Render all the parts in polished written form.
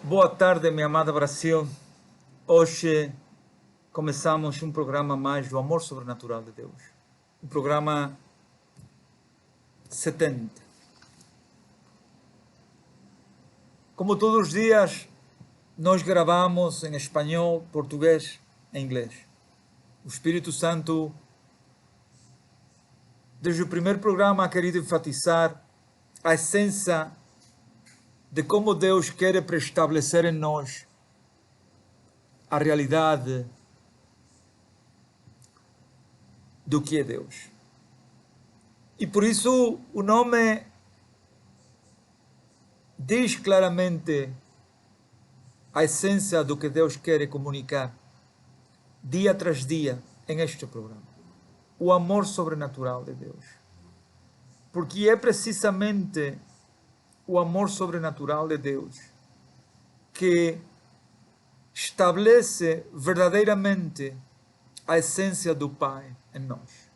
Boa tarde, minha amada Brasil. Hoje começamos um programa mais do Amor Sobrenatural de Deus. O programa 70. Como todos os dias, nós gravamos em espanhol, português e inglês. O Espírito Santo, desde o primeiro programa, ha querido enfatizar a essência de como Deus quer preestabelecer em nós a realidade do que é Deus. E por isso o nome diz claramente a essência do que Deus quer comunicar dia tras dia em este programa. O amor sobrenatural de Deus. Porque é precisamente o amor sobrenatural de Deus que estabelece verdadeiramente a essência do Pai em nós.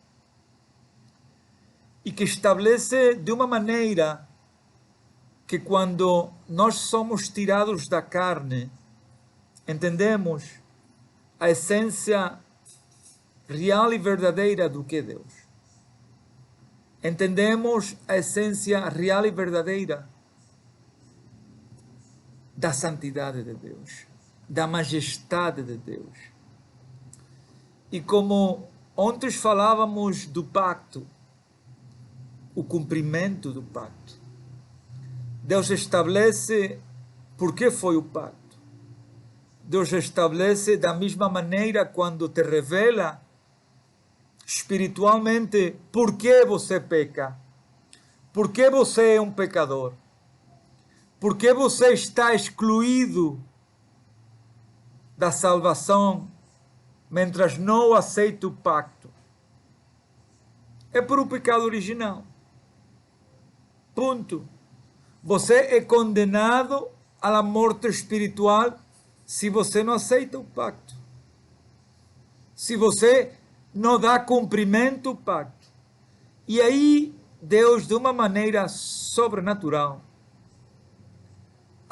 E que estabelece de uma maneira que quando nós somos tirados da carne, entendemos a essência real e verdadeira do que é Deus. Entendemos a essência real e verdadeira da santidade de Deus, da majestade de Deus. E como ontem falávamos do pacto, o cumprimento do pacto, Deus estabelece por que foi o pacto. Deus estabelece da mesma maneira quando te revela espiritualmente por que você peca, por que você é um pecador, por que você está excluído da salvação mientras não aceita o pacto. É por o pecado original. Ponto. Você é condenado à morte espiritual se você não aceita o pacto. Se você não dá cumprimento ao pacto. E aí Deus, de uma maneira sobrenatural,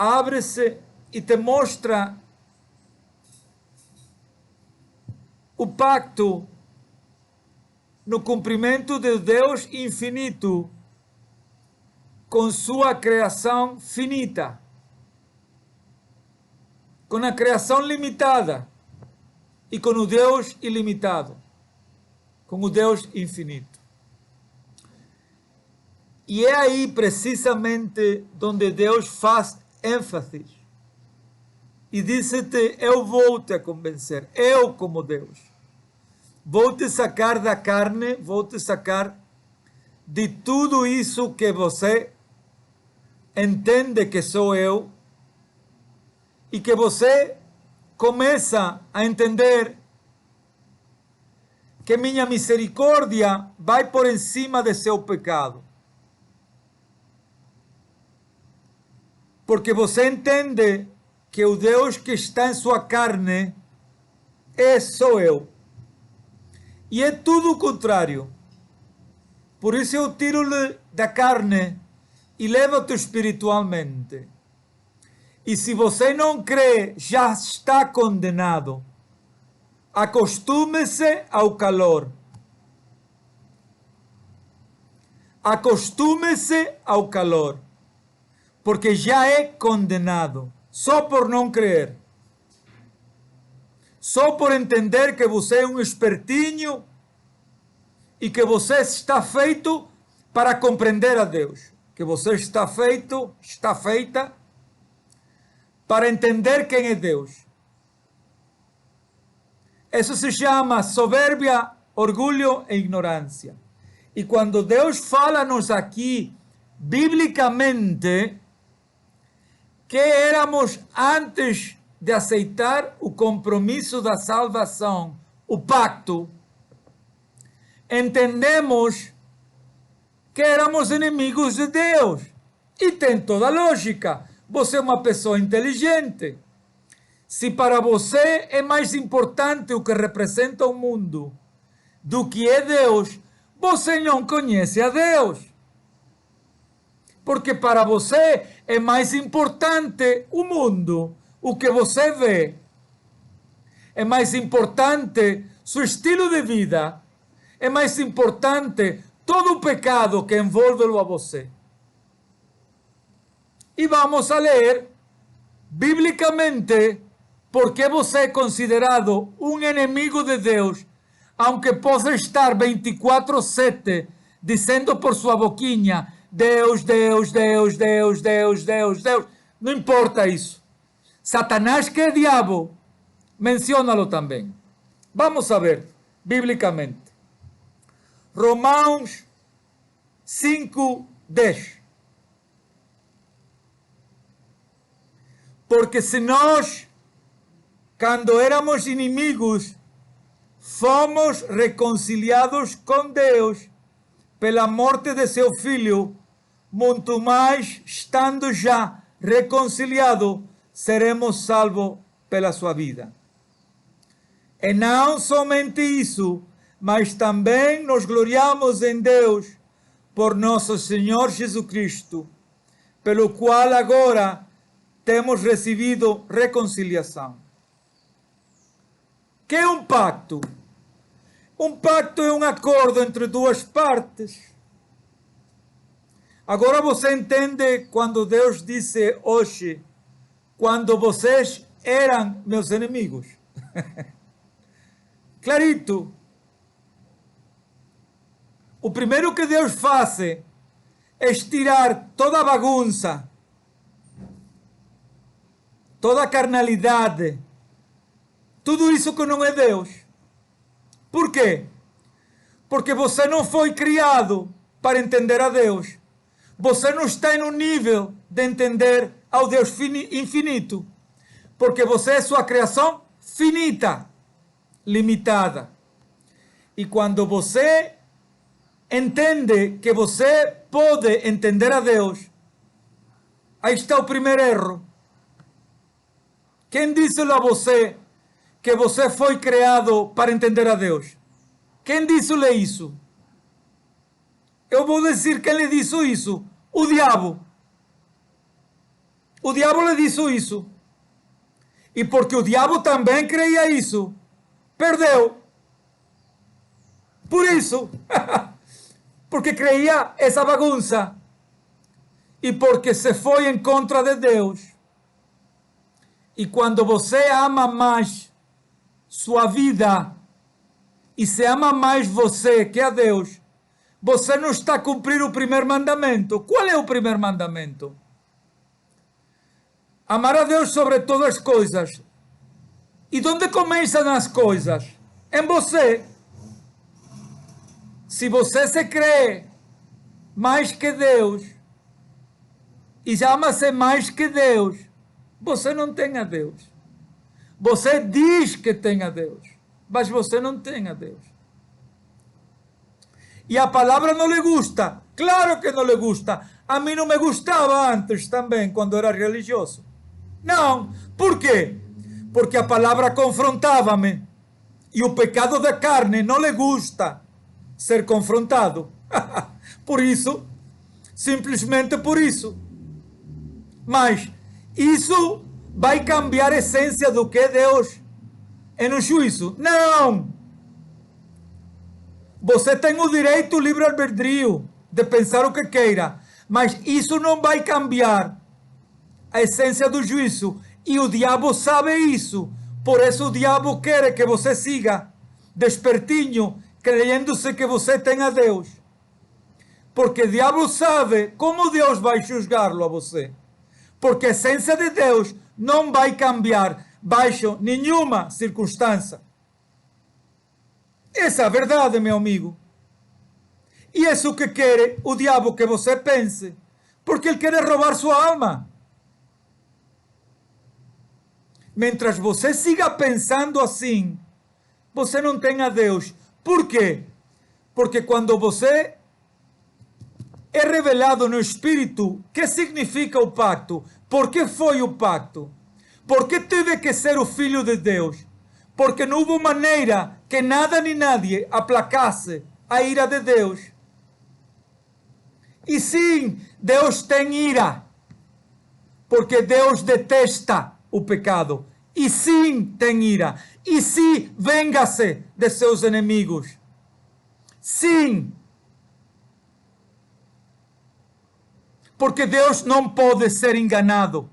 abre-se e te mostra o pacto no cumprimento de Deus infinito com sua criação finita, com a criação limitada e com o Deus ilimitado, com o Deus infinito. E é aí precisamente onde Deus faz ênfase e diz-te: eu vou te convencer, eu como Deus, vou te sacar da carne, vou te sacar de tudo isso que você entende que sou eu, e que você começa a entender que minha misericórdia vai por cima de seu pecado. Porque você entende que o Deus que está em sua carne sou eu. E é tudo o contrário. Por isso eu tiro-lhe da carne e levo-te espiritualmente. E se você não crê, já está condenado. Acostume-se ao calor. Acostume-se ao calor. Porque já é condenado. Só por não crer. Só por entender que você é um espertinho e que você está feito para compreender a Deus. Que você está feita para entender quem é Deus. Isso se chama soberbia, orgulho e ignorância. E quando Deus fala-nos aqui, biblicamente, que éramos antes de aceitar o compromisso da salvação, o pacto, entendemos que éramos inimigos de Deus. E tem toda a lógica. Você é uma pessoa inteligente. Se para você é mais importante o que representa o mundo do que é Deus, você não conhece a Deus. Porque para você é mais importante o mundo, o que você vê. É mais importante seu estilo de vida. É mais importante todo o pecado que envolve-lo a você. E vamos a ler, biblicamente, por que você é considerado um inimigo de Deus, aunque possa estar 24/7 dizendo por sua boquinha, Deus, Deus, Deus, Deus, Deus, Deus, Deus. Não importa isso. Satanás, que é diabo, menciona-lo também. Vamos a ver, biblicamente. Romanos 5:10. Porque se nós, quando éramos inimigos, fomos reconciliados com Deus pela morte de seu Filho, muito mais, estando já reconciliados, seremos salvos pela sua vida. E não somente isso, mas também nos gloriamos em Deus por nosso Senhor Jesus Cristo, pelo qual agora temos recebido reconciliação. Que é um pacto? Um pacto é um acordo entre duas partes. Agora você entende quando Deus disse hoje, quando vocês eram meus inimigos. Clarito. O primeiro que Deus faz é tirar toda a bagunça, toda a carnalidade, tudo isso que não é Deus. Por quê? Porque você não foi criado para entender a Deus. Você não está em um nível de entender ao Deus infinito. Porque você é sua criação finita, limitada. E quando você entende que você pode entender a Deus, aí está o primeiro erro. Quem disse a você que você foi criado para entender a Deus? Quem disse-lhe isso? Eu vou dizer quem lhe disse isso. O diabo. O diabo lhe disse isso. E porque o diabo também creia isso, perdeu. Por isso. Porque creia essa bagunça. E porque se foi em contra de Deus. E quando você ama mais sua vida e se ama mais você que a Deus, você não está a cumprir o primeiro mandamento. Qual é o primeiro mandamento? Amar a Deus sobre todas as coisas. E onde começam as coisas? Em você. Se você se crê mais que Deus e ama-se mais que Deus, você não tem a Deus. Você diz que tem a Deus, mas você não tem a Deus. E a palavra não lhe gusta. Claro que não lhe gusta. A mim não me gostava antes também, quando era religioso. Não. Por quê? Porque a palavra confrontava-me. E o pecado da carne não lhe gusta ser confrontado. Por isso, simplesmente por isso. Mas isso vai cambiar a essência do que é Deus em um juízo? Não! Você tem o direito, o livre-arbítrio de pensar o que queira, mas isso não vai cambiar a essência do juízo. E o diabo sabe isso. Por isso o diabo quer que você siga despertinho, creyendo-se que você tem a Deus. Porque o diabo sabe como Deus vai julgá-lo a você. Porque a essência de Deus não vai cambiar baixo nenhuma circunstância. Essa é a verdade, meu amigo. E é isso que quer o diabo que você pense. Porque ele quer roubar sua alma. Mientras você siga pensando assim, você não tem a Deus. Por quê? Porque quando você é revelado no Espírito, o que significa o pacto? Por que foi o pacto? Por que teve que ser o Filho de Deus? Porque não houve maneira que nada nem nadie aplacasse a ira de Deus. E sim, Deus tem ira. porque Deus detesta o pecado. E sim tem ira. E sim venga-se de seus inimigos. Sim. Porque Deus não pode ser enganado.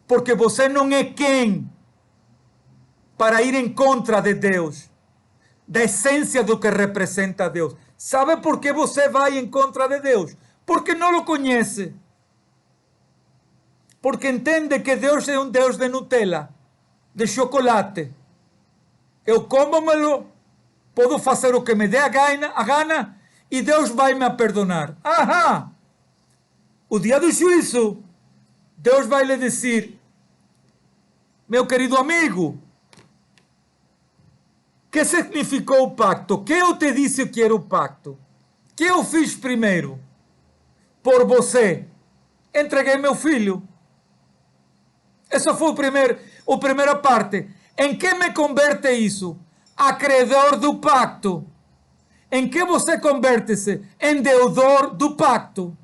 Porque você não é quem para ir em contra de Deus, da essência do que representa Deus. Sabe por que você vai em contra de Deus? Porque não o conhece. Porque entende que Deus é um Deus de Nutella, de chocolate. Eu como-me-lo, posso fazer o que me dê a gana e Deus vai me perdonar. Aham! O dia do juízo, Deus vai lhe dizer: meu querido amigo, que significou o pacto? Que eu te disse que era o pacto? Que eu fiz primeiro? Por você, entreguei meu filho. Essa foi a primeira parte. Em que me converte isso? Acreedor do pacto. Em que você converte-se? Em deudor do pacto.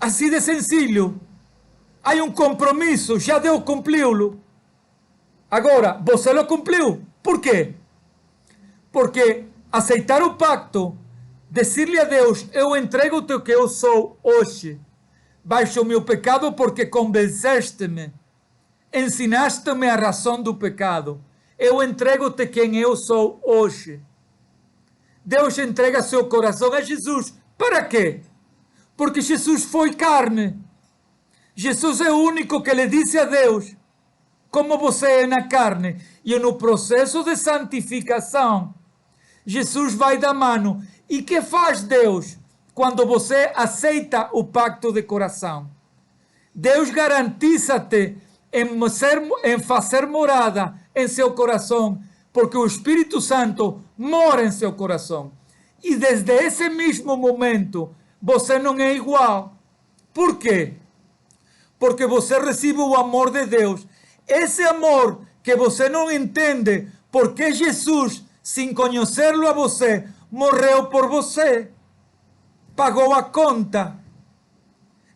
Assim de sencillo. Há um compromisso, já Deus cumpriu-lo. Agora, você lo cumpriu. Por quê? Porque aceitar o pacto, dizer-lhe a Deus: eu entrego-te o que eu sou hoje, baixo o meu pecado, porque convenceste-me, ensinaste-me a razão do pecado. Eu entrego-te quem eu sou hoje. Deus entrega seu coração a Jesus. Para quê? Porque Jesus foi carne. Jesus é o único que lhe disse a Deus como você é na carne. E no processo de santificação, Jesus vai da mano. E que faz Deus quando você aceita o pacto de coração? Deus garantiza-te em fazer morada em seu coração, porque o Espírito Santo mora em seu coração. E desde esse mesmo momento, você não é igual. Por quê? Porque você recebe o amor de Deus. Esse amor que você não entende, porque Jesus, sem conhecê-lo a você, morreu por você, pagou a conta.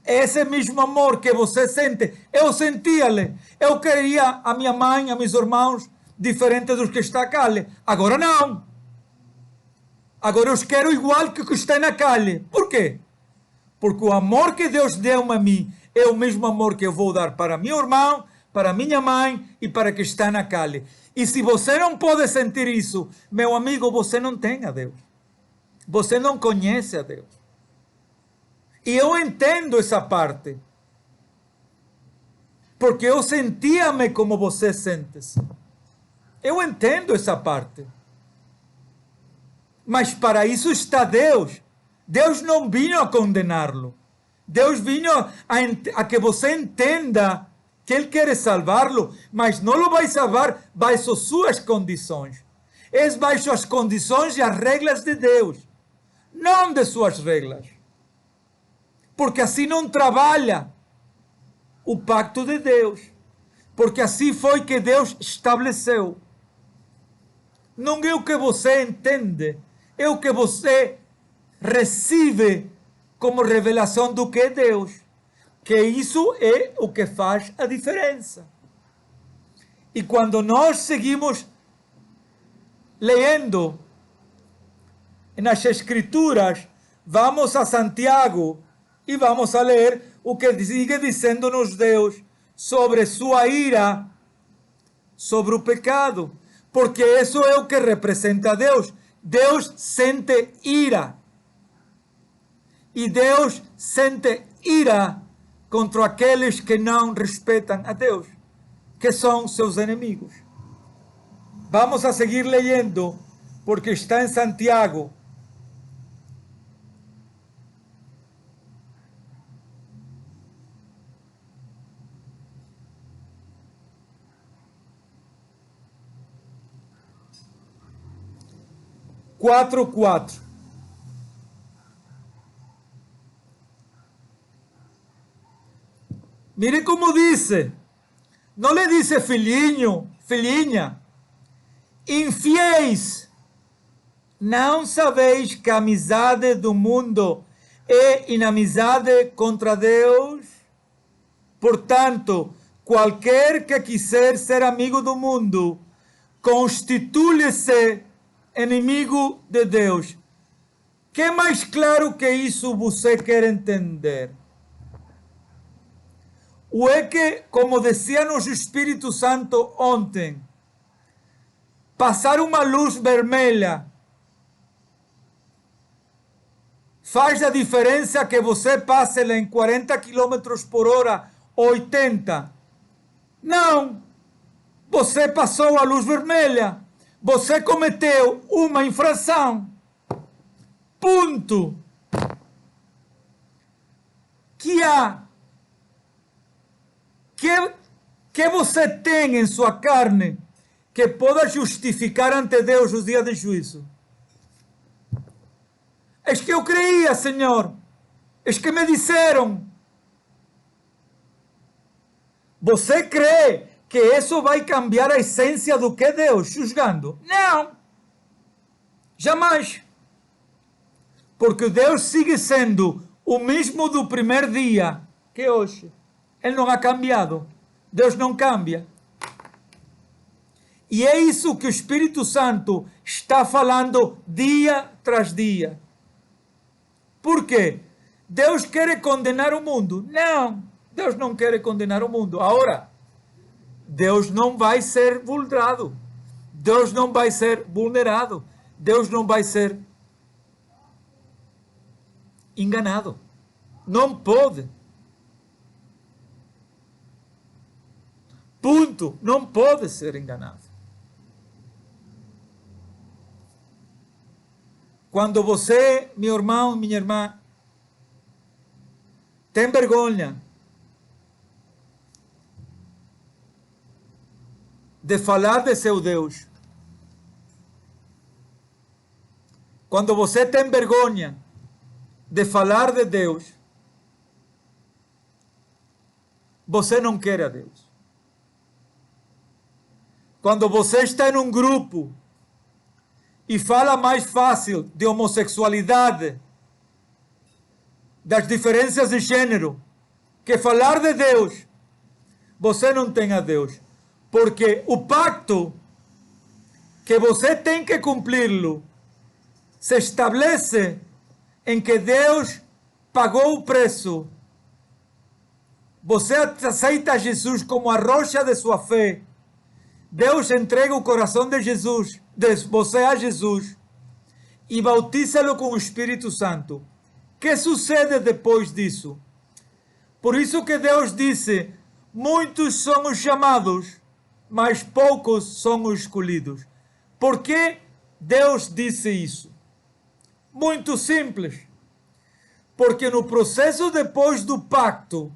Esse mesmo amor que você sente, eu sentia-lhe. Eu queria a minha mãe, a meus irmãos, diferente dos que está cá. Agora não. Agora eu quero igual que o que está na calle. Por quê? Porque o amor que Deus deu-me a mim é o mesmo amor que eu vou dar para meu irmão, para minha mãe e para que está na calle. E se você não pode sentir isso, meu amigo, você não tem a Deus. Você não conhece a Deus. E eu entendo essa parte. Porque eu sentia-me como você sente-se. Eu entendo essa parte. Mas para isso está Deus. Deus não vinha a condená-lo. Deus vinha a que você entenda que Ele quer salvá-lo, mas não o vai salvar baixo suas condições. É baixo as condições e as regras de Deus, não de suas regras. Porque assim não trabalha o pacto de Deus. Porque assim foi que Deus estabeleceu. Não é o que você entende, é o que você recebe como revelação do que é Deus. Que isso é o que faz a diferença. E quando nós seguimos lendo nas Escrituras, vamos a Santiago e vamos a ler o que sigue dizendo-nos Deus sobre sua ira sobre o pecado. Porque isso é o que representa Deus. Deus sente ira. E Deus sente ira contra aqueles que não respeitam a Deus, que são seus inimigos. Vamos a seguir leyendo, porque está em Santiago. Quatro. Mire como dice, não lhe dice filhinho, filhinha, infiéis, não sabeis que a amizade do mundo é inimizade contra Deus. Portanto, qualquer que quiser ser amigo do mundo, constitui-se inimigo de Deus. Que mais claro que isso você quer entender? Ou é que, como dizia-nos o Espírito Santo ontem, passar uma luz vermelha faz a diferença que você passe lá em 40 km por hora ou 80? Não! Você passou a luz vermelha. Você cometeu uma infração. Ponto. Que você tem em sua carne que possa justificar ante Deus os dias de juízo? É que eu creia, Senhor. É que me disseram. Você crê que isso vai cambiar a essência do que é Deus, julgando? Não. Jamais. Porque Deus sigue sendo o mesmo do primeiro dia que hoje. Ele não ha cambiado. Deus não cambia. E é isso que o Espírito Santo está falando dia tras dia. Por quê? Deus quer condenar o mundo? Não, Deus não quer condenar o mundo. Agora, Deus não vai ser vulnerado. Deus não vai ser vulnerado. Deus não vai ser enganado. Não pode. Ponto. Não pode ser enganado. Quando você, meu irmão, minha irmã, tem vergonha de falar de seu Deus, quando você tem vergonha de falar de Deus, você não quer a Deus. Quando você está em um grupo e fala mais fácil de homossexualidade, das diferenças de gênero, que falar de Deus, você não tem a Deus. Porque o pacto que você tem que cumpri-lo se estabelece em que Deus pagou o preço. Você aceita Jesus como a rocha de sua fé. Deus entrega o coração de Jesus, de você a Jesus, e bautiza-lo com o Espírito Santo. O que sucede depois disso? Por isso que Deus disse: muitos são os chamados, mas poucos são os escolhidos. Por que Deus disse isso? Muito simples. Porque no processo depois do pacto,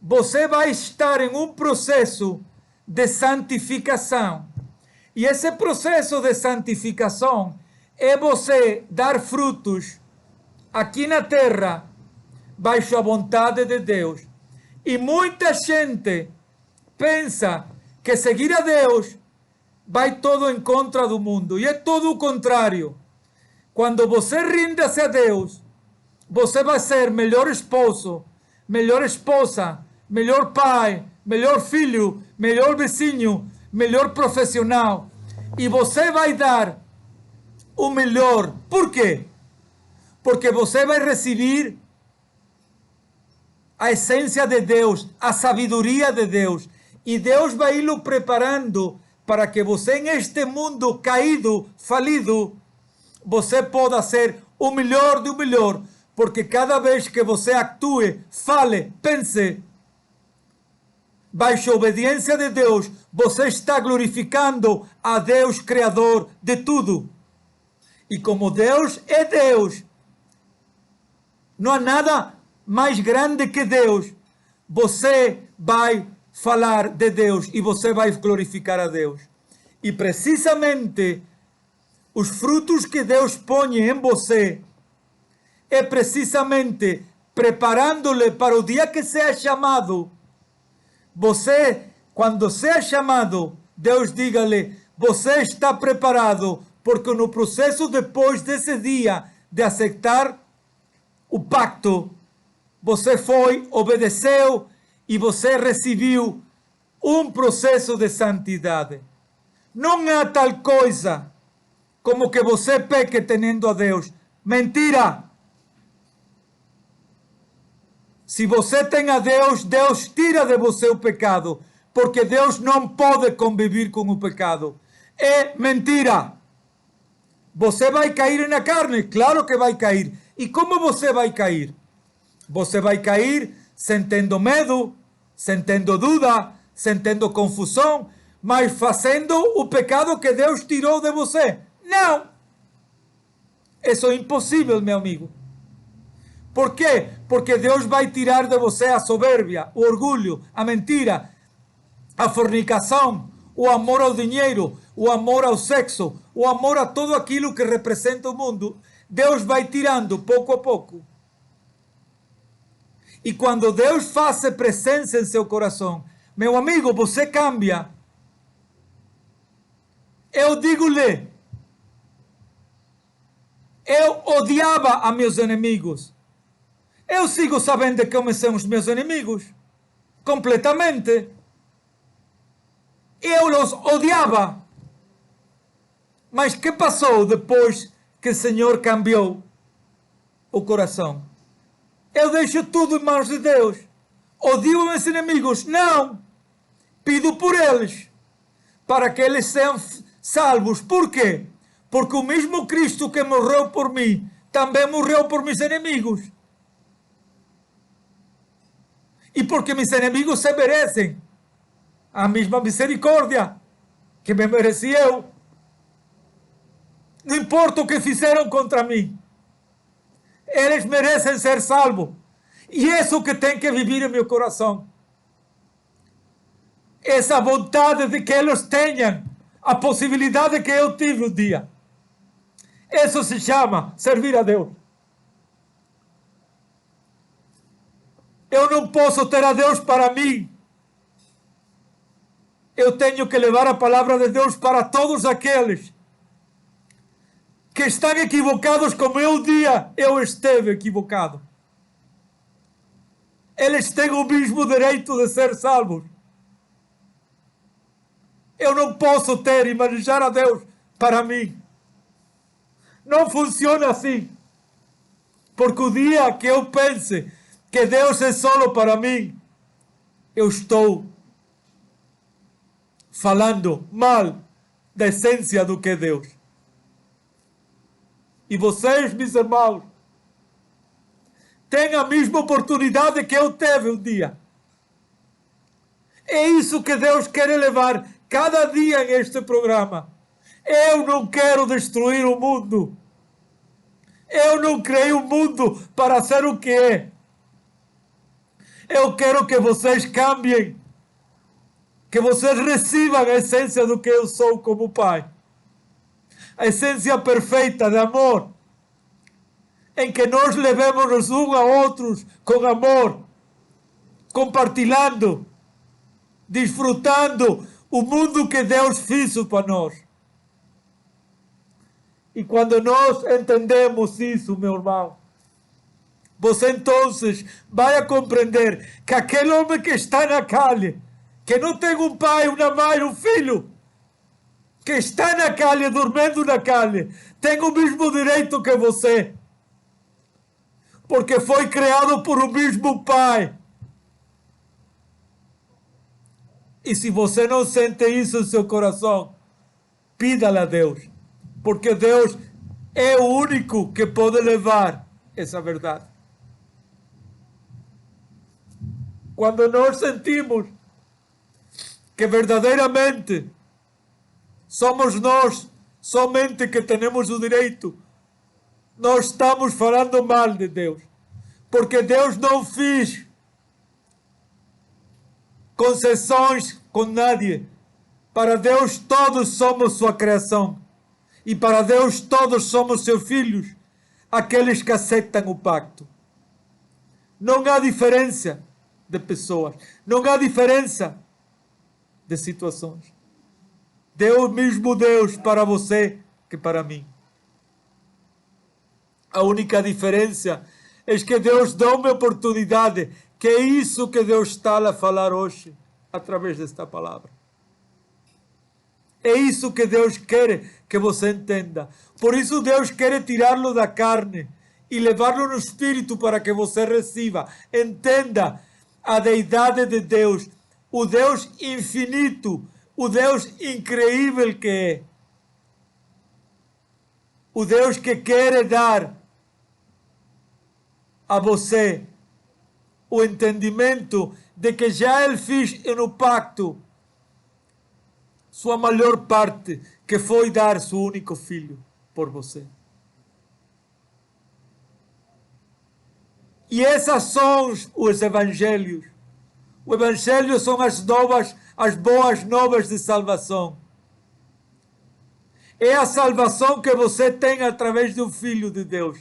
você vai estar em um processo de santificação. E esse processo de santificação é você dar frutos aqui na terra, baixo a vontade de Deus. E muita gente pensa que seguir a Deus vai todo em contra do mundo. E é todo o contrário. Quando você rinde-se a Deus, você vai ser melhor esposo, melhor esposa, melhor pai, melhor filho, melhor vizinho, melhor profissional. E você vai dar o melhor. Por quê? Porque você vai receber a essência de Deus, a sabedoria de Deus. E Deus vai ir preparando para que você, neste mundo caído, falido, você possa ser o melhor do melhor. Porque cada vez que você atue, fale, pense, baixo a obediência de Deus, você está glorificando a Deus, Criador de tudo. E como Deus é Deus, não há nada mais grande que Deus. Você vai falar de Deus e você vai glorificar a Deus. E precisamente os frutos que Deus põe em você é precisamente preparando-lhe para o dia que seja chamado. Você, quando seja chamado, Deus diga-lhe: você está preparado, porque no processo depois desse dia de aceitar o pacto, você foi, obedeceu e você recebeu um processo de santidade. Não há tal coisa como que você peque tendo a Deus. Mentira! Se você tem a Deus, Deus tira de você o pecado, porque Deus não pode conviver com o pecado. É mentira! Você vai cair na carne? Claro que vai cair. E como você vai cair? Você vai cair sentindo medo, sentindo dúvida, sentindo confusão, mas fazendo o pecado que Deus tirou de você. Não! Isso é impossível, meu amigo. Por quê? Porque Deus vai tirar de você a soberbia, o orgulho, a mentira, a fornicação, o amor ao dinheiro, o amor ao sexo, o amor a tudo aquilo que representa o mundo. Deus vai tirando pouco a pouco. E quando Deus faz presença em seu coração, meu amigo, você cambia. Eu digo-lhe, eu odiava a meus inimigos. Eu sigo sabendo como são os meus inimigos. Completamente. Eu os odiava. Mas que passou depois que o Senhor cambiou o coração? Eu deixo tudo em mãos de Deus. Odio meus inimigos? Não. Pido por eles, para que eles sejam salvos. Por quê? Porque o mesmo Cristo que morreu por mim, também morreu por meus inimigos. E porque meus inimigos se merecem a mesma misericórdia que me mereci eu. Não importa o que fizeram contra mim. Eles merecem ser salvos. E é isso que tem que viver em meu coração. Essa vontade de que eles tenham a possibilidade que eu tive um dia. Isso se chama servir a Deus. Eu não posso ter a Deus para mim. Eu tenho que levar a palavra de Deus para todos aqueles que estão equivocados como eu um dia eu esteve equivocado. Eles têm o mesmo direito de ser salvos. Eu não posso ter e manejar a Deus para mim. Não funciona assim. Porque o dia que eu pense que Deus é solo para mim, eu estou falando mal da essência do que é Deus. E vocês, meus irmãos, têm a mesma oportunidade que eu tive um dia. É isso que Deus quer levar cada dia neste programa. Eu não quero destruir o mundo. Eu não criei o mundo para ser o que é. Eu quero que vocês cambiem. Que vocês recebam a essência do que eu sou como Pai. A essência perfeita de amor. Em que nós levemos uns a outros com amor. Compartilhando. Desfrutando o mundo que Deus fez para nós. E quando nós entendemos isso, meu irmão, você então vai a compreender que aquele homem que está na calle, que não tem um pai, uma mãe, um filho, que está na calle, dormindo na calle, tem o mesmo direito que você. Porque foi criado por o mesmo pai. E se você não sente isso em seu coração, pida-lhe a Deus. Porque Deus é o único que pode levar essa verdade. Quando nós sentimos que verdadeiramente somos nós somente que temos o direito, nós estamos falando mal de Deus. Porque Deus não fez concessões com nadie. Para Deus todos somos sua criação. E para Deus todos somos seus filhos, aqueles que aceitam o pacto. Não há diferença de pessoas, não há diferença de situações. Deus mesmo Deus para você que para mim. A única diferença é que Deus dá uma oportunidade, que é isso que Deus está a falar hoje, através desta palavra. É isso que Deus quer que você entenda. Por isso Deus quer tirá-lo da carne e levá-lo no espírito para que você receba. Entenda a deidade de Deus, o Deus infinito, o Deus incrível que é. O Deus que quer dar a você o entendimento de que já Ele fez no pacto sua melhor parte, que foi dar seu único filho por você. E essas são os evangelhos. O evangelho são as boas novas de salvação. É a salvação que você tem através do Filho de Deus,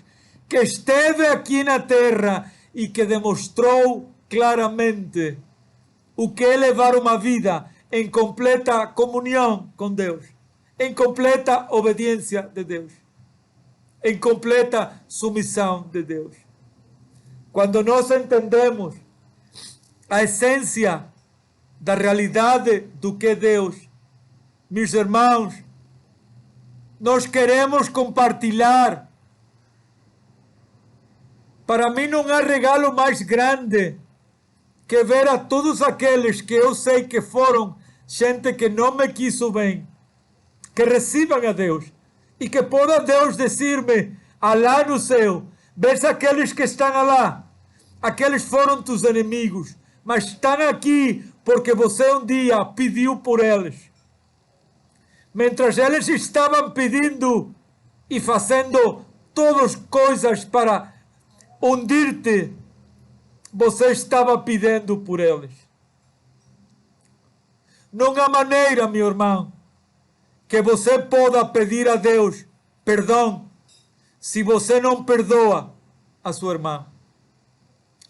que esteve aqui na terra e que demonstrou claramente o que é levar uma vida em completa comunhão com Deus, em completa obediência de Deus, em completa submissão de Deus. Quando nós entendemos a essência da realidade do que é Deus, meus irmãos, nós queremos compartilhar. Para mim não há regalo mais grande que ver a todos aqueles que eu sei que foram gente que não me quis o bem, que recebam a Deus e que possa Deus dizer-me lá no céu, vês aqueles que estão lá, aqueles foram tus inimigos, mas estão aqui porque você um dia pediu por eles. Mientras eles estavam pedindo e fazendo todas coisas para hundir-te, você estava pedindo por eles. Não há maneira, meu irmão, que você possa pedir a Deus perdão se você não perdoa a sua irmã.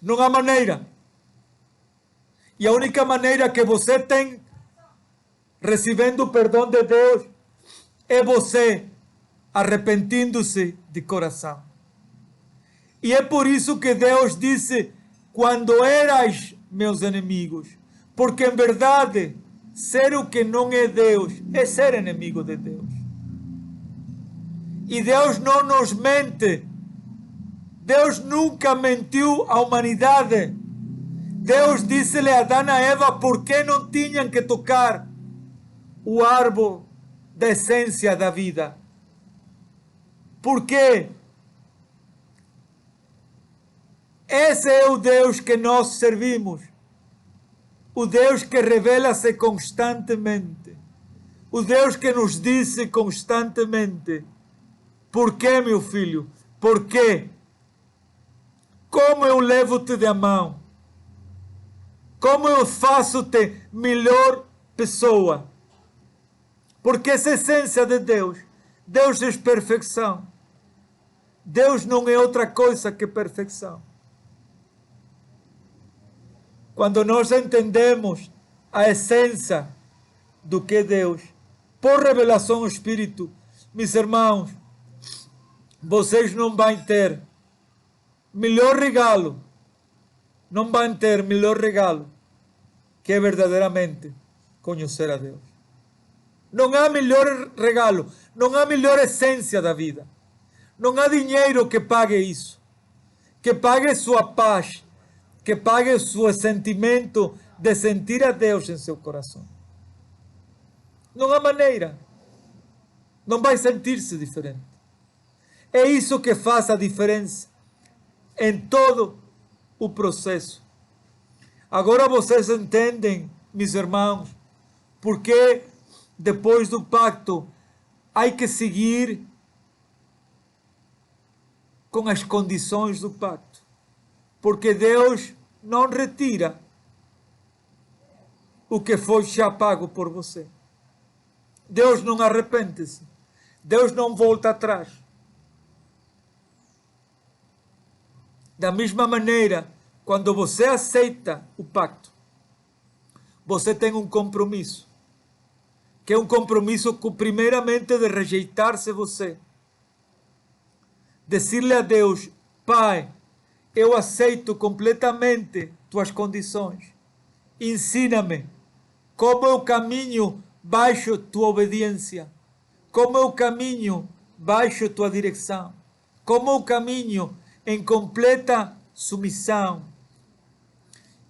Não há maneira. E a única maneira que você tem recebendo o perdão de Deus é você arrependendo-se de coração. E é por isso que Deus disse: quando erais meus inimigos, porque em verdade ser o que não é Deus é ser inimigo de Deus. E Deus não nos mente. Deus nunca mentiu à humanidade. Deus disse-lhe a Adão e a Eva por que não tinham que tocar o árvore da essência da vida. Por quê? Esse é o Deus que nós servimos. O Deus que revela-se constantemente. O Deus que nos disse constantemente: por que, meu filho? Por quê? Como eu levo-te da mão? Como eu faço-te melhor pessoa? Porque essa é a essência de Deus. Deus é perfeição. Deus não é outra coisa que perfeição. Quando nós entendemos a essência do que é Deus, por revelação do Espírito, meus irmãos, vocês não vão ter melhor regalo, não vão ter melhor regalo que verdadeiramente conhecer a Deus. Não há melhor regalo, não há melhor essência da vida. Não há dinheiro que pague isso, que pague sua paz, que pague seu sentimento de sentir a Deus em seu coração. Não há maneira. Não vai sentir-se diferente. É isso que faz a diferença em todo o processo. Agora vocês entendem, meus irmãos, porque depois do pacto há que seguir com as condições do pacto. Porque Deus não retira o que foi já pago por você. Deus não arrepende-se. Deus não volta atrás. Da mesma maneira, quando você aceita o pacto, você tem um compromisso. Que é um compromisso primeiramente de rejeitar-se você. Dizer-lhe a Deus: Pai, eu aceito completamente tuas condições. Ensina-me como eu caminho baixo tua obediência, como eu caminho baixo tua direção, como eu caminho em completa submissão.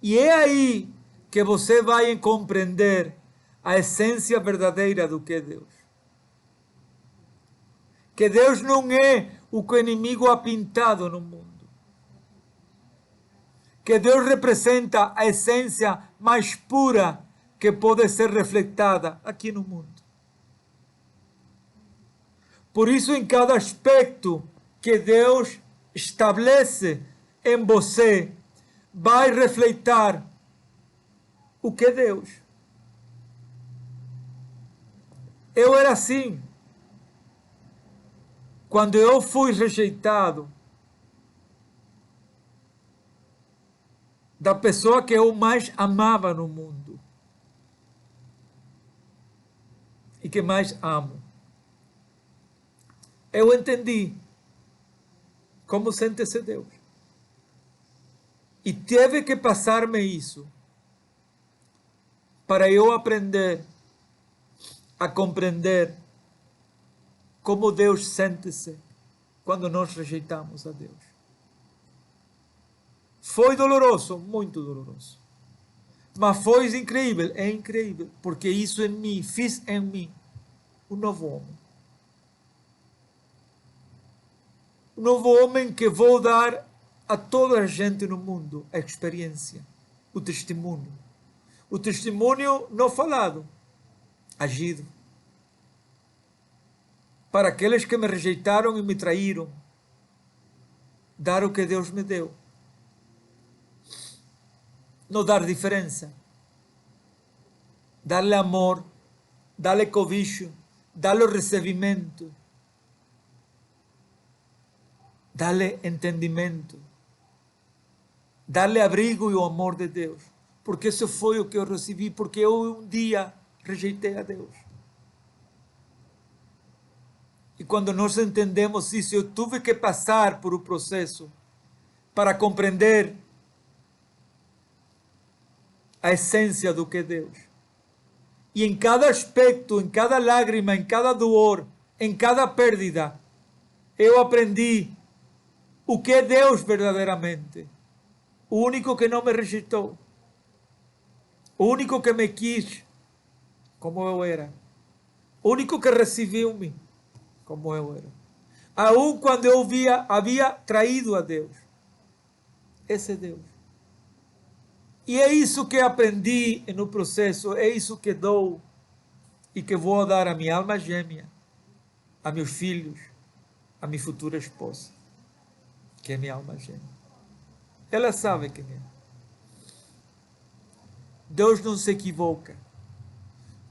E é aí que você vai compreender a essência verdadeira do que é Deus. Que Deus não é o que o inimigo ha pintado no mundo. Que Deus representa a essência mais pura que pode ser refletada aqui no mundo. Por isso, em cada aspecto que Deus estabelece em você, vai refletir o que é Deus. Eu era assim. Quando eu fui rejeitado da pessoa que eu mais amava no mundo e que mais amo, eu entendi como sente-se Deus. E teve que passar-me isso para eu aprender a compreender como Deus sente-se quando nós rejeitamos a Deus. Foi doloroso, muito doloroso. Mas foi incrível, é incrível, porque isso em mim, fiz em mim um novo homem. Um novo homem que vou dar a toda a gente no mundo a experiência, o testemunho. O testemunho não falado, agido. Para aqueles que me rejeitaram e me traíram, dar o que Deus me deu. Não dar diferença. Dar-lhe amor, dar-lhe cobicho, dar-lhe recebimento, dar-lhe entendimento, dar-lhe abrigo e o amor de Deus. Porque isso foi o que eu recebi, porque eu um dia rejeitei a Deus. E quando nós entendemos isso, eu tive que passar por um processo para compreender a essência do que é Deus. E em cada aspecto, em cada lágrima, em cada dor, em cada pérdida, eu aprendi o que é Deus verdadeiramente. O único que não me rejeitou. O único que me quis como eu era. O único que recebeu-me como eu era. Aun quando eu havia traído a Deus. Esse é Deus. E é isso que aprendi no processo, é isso que dou e que vou dar à minha alma gêmea, a meus filhos, a minha futura esposa, que é minha alma gêmea. Ela sabe quem é. Deus não se equivoca.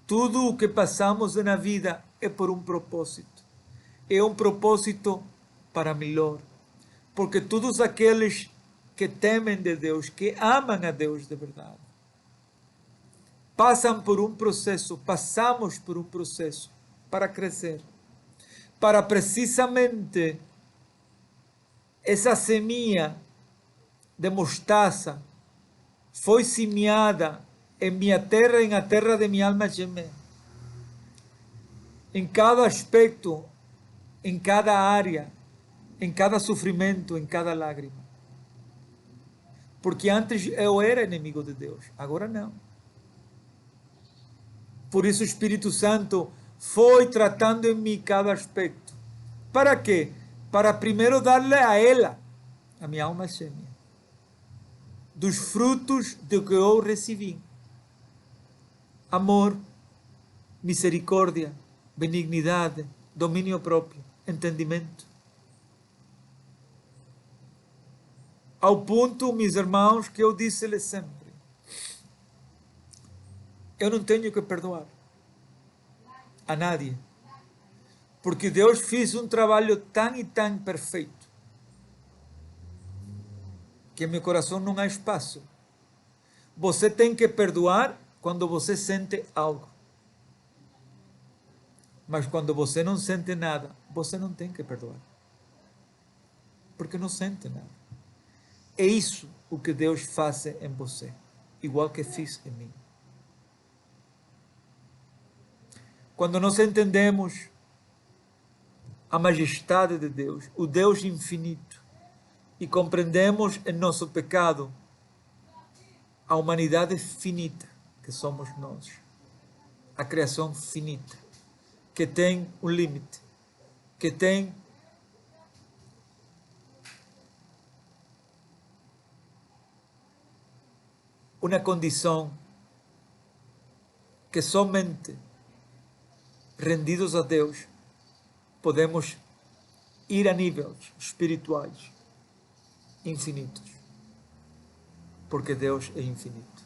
Tudo o que passamos na vida é por um propósito. É um propósito para melhor. Porque todos aqueles que temem de Deus, que amam a Deus de verdade, passam por um processo, passamos por um processo para crescer, para precisamente essa semente de mostaça foi semeada em minha terra, em a terra de minha alma gêmea, em cada aspecto, em cada área, em cada sofrimento, em cada lágrima. Porque antes eu era inimigo de Deus, agora não. Por isso o Espírito Santo foi tratando em mim cada aspecto. Para quê? Para primeiro dar-lhe a ela, a minha alma gêmea, dos frutos do que eu recebi. Amor, misericórdia, benignidade, domínio próprio, entendimento. Ao ponto, meus irmãos, que eu disse-lhes sempre, eu não tenho que perdoar a nadie, porque Deus fez um trabalho tão e tão perfeito, que em meu coração não há espaço. Você tem que perdoar quando você sente algo. Mas quando você não sente nada, você não tem que perdoar. Porque não sente nada. É isso o que Deus faz em você, igual que fez em mim. Quando nós entendemos a majestade de Deus, o Deus infinito, e compreendemos em nosso pecado a humanidade finita que somos nós, a criação finita, que tem um limite, que tem uma condição que somente rendidos a Deus podemos ir a níveis espirituais infinitos, porque Deus é infinito.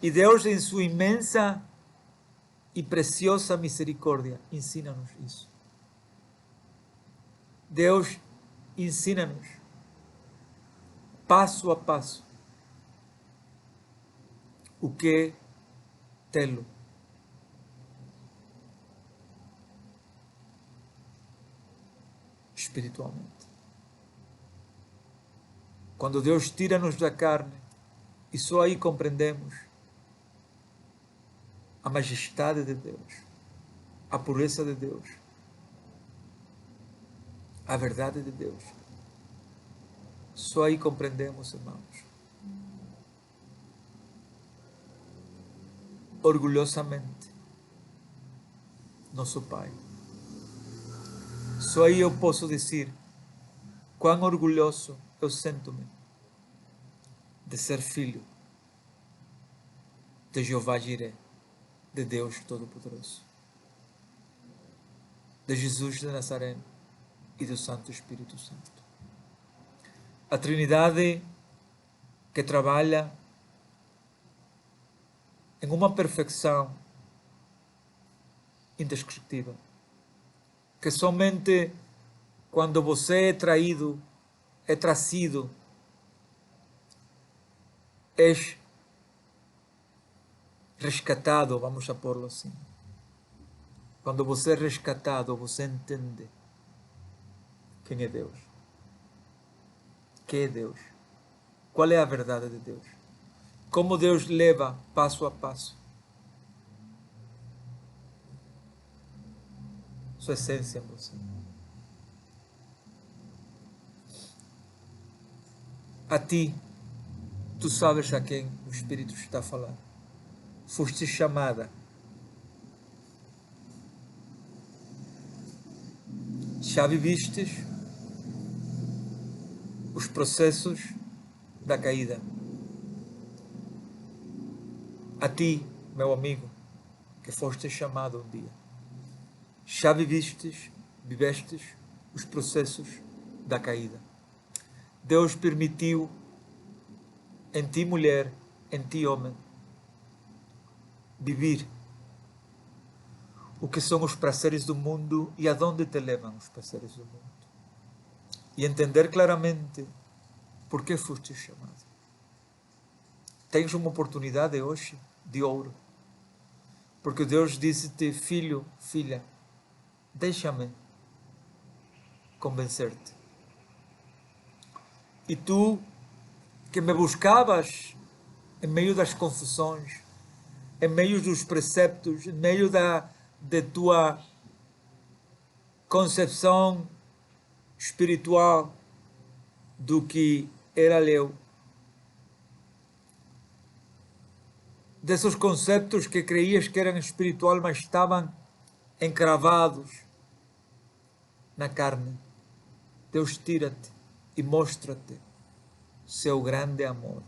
E Deus, em sua imensa e preciosa misericórdia, ensina-nos isso. Deus ensina-nos, passo a passo, o que é tê-lo. Espiritualmente. Quando Deus tira-nos da carne, e só aí compreendemos a majestade de Deus, a pureza de Deus, a verdade de Deus. Só aí compreendemos, irmãos. Orgulhosamente, nosso Pai. Só aí eu posso dizer quão orgulhoso eu sinto-me de ser filho de Jeová Jireh, de Deus Todo-Poderoso, de Jesus de Nazaré e do Santo Espírito Santo. A Trindade que trabalha em uma perfeição indescritível, que somente quando você é traído, é trazido, és rescatado, vamos a pôr-lo assim. Quando você é rescatado, você entende quem é Deus. Quem é Deus? Qual é a verdade de Deus? Como Deus leva passo a passo sua essência em você. A ti, tu sabes a quem o Espírito está a falar. Foste chamada. Já vivistes os processos da caída. A ti, meu amigo, que foste chamado um dia. Já vivestes os processos da caída. Deus permitiu em ti, mulher, em ti, homem, viver o que são os prazeres do mundo e aonde te levam os prazeres do mundo. E entender claramente por que foste chamado. Tens uma oportunidade hoje de ouro. Porque Deus disse-te, filho, filha, deixa-me convencer-te. E tu, que me buscavas em meio das confusões, em meio dos preceptos, em meio de tua concepção espiritual do que era eu, desses conceitos que creias que eram espiritual, mas estavam encravados na carne. Deus tira-te e mostra-te seu grande amor.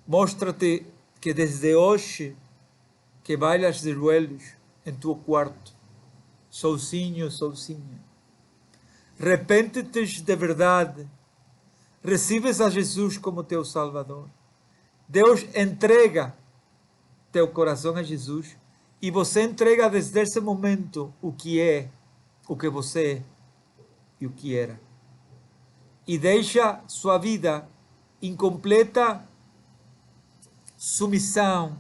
Mostra-te que desde hoje que bailas de joelhos em teu quarto, sozinho, sozinha, arrepende-te de verdade, recebes a Jesus como teu Salvador. Deus entrega teu coração a Jesus e você entrega desde esse momento o que é, o que você é e o que era. E deixa sua vida em completa submissão,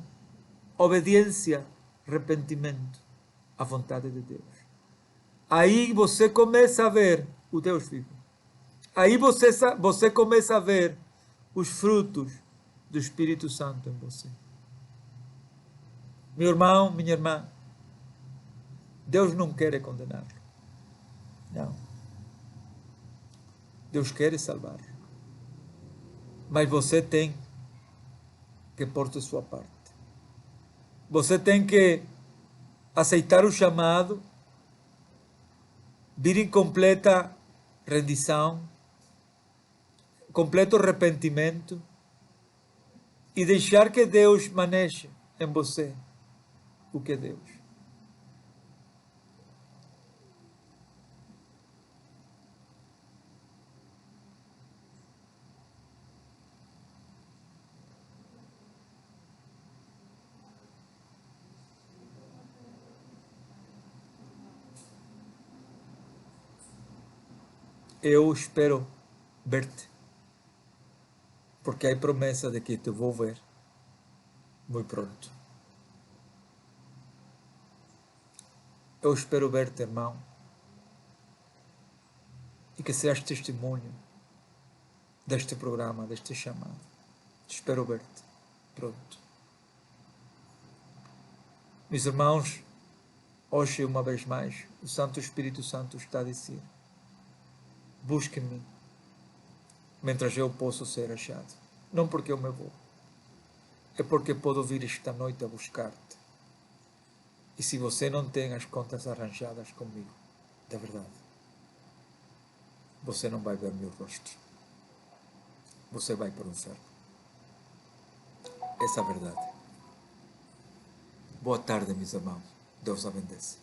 obediência, arrependimento à vontade de Deus. Aí você começa a ver o Deus vivo. Aí você começa a ver os frutos do Espírito Santo em você. Meu irmão, minha irmã, Deus não quer condená-lo. Não. Deus quer salvar. Mas você tem que pôr de sua parte. Você tem que aceitar o chamado, vir em completa rendição, completo arrependimento e deixar que Deus maneje em você o que é Deus. Eu espero ver-te, porque há promessa de que te vou ver muito pronto. Eu espero ver-te, irmão, e que seas testemunho deste programa, deste chamado. Espero ver-te pronto. Meus irmãos, hoje, uma vez mais, o Santo Espírito Santo está a dizer: busque-me, mientras eu posso ser achado. Não porque eu me vou, é porque posso vir esta noite a buscar-te. E se você não tem as contas arranjadas comigo, de verdade, você não vai ver meu rosto. Você vai para o inferno. Essa é a verdade. Boa tarde, meus irmãos. Deus abençoe.